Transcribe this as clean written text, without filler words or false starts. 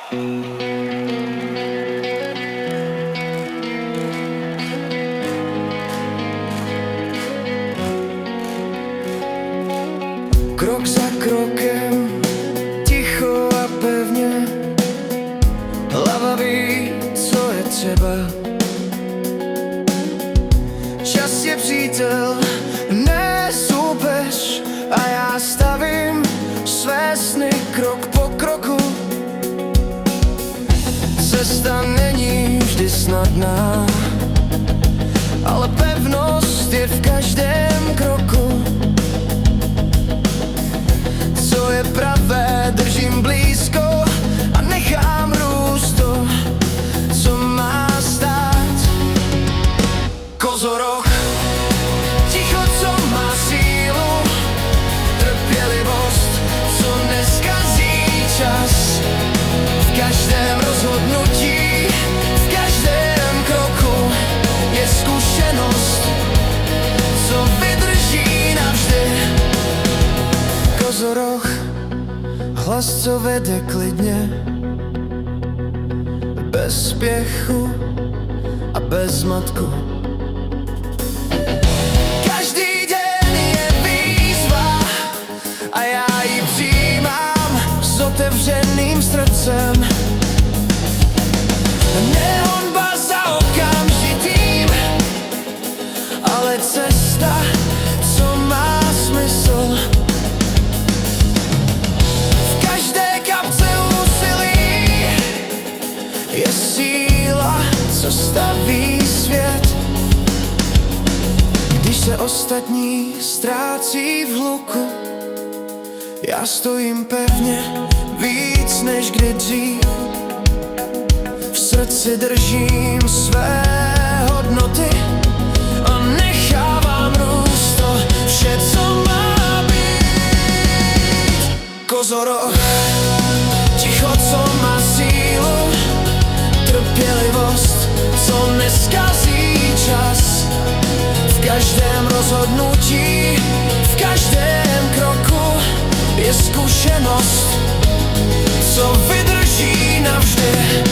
Krok za krokem, ticho a pevně, hlava ví, co je třeba. Čas je přítel, ne soupeř, a já stavím své sny krok po kroku. Cesta není vždy snadná, ale pevnost je v každém kroku. Co je pravé, držím blízko a nechám růst to, co má stát. Kozoroch, ticho, co má sílu, trpělivost, co neskazí čas. V každém rozhodnutí, v každém kroku je zkušenost, co vydrží navždy. Kozoroch, hlas, co vede klidně, bez spěchu a bez zmatku. Každý den je výzva a já ji přijímám s otevřeným srdcem. Ne honba za okamžitým, ale cesta, co má smysl. Je síla, co staví svět. Když se ostatní ztrácí v hluku, já stojím pevně víc než kdy dřív. V srdci držím své hodnoty a nechávám růst to vše, co má být. Kozoroch, ticho, co má sílu, trpělivost, co neskazí čas. V každém rozhodnutí, v každém kroku je zkušenost, co vydrží navždy.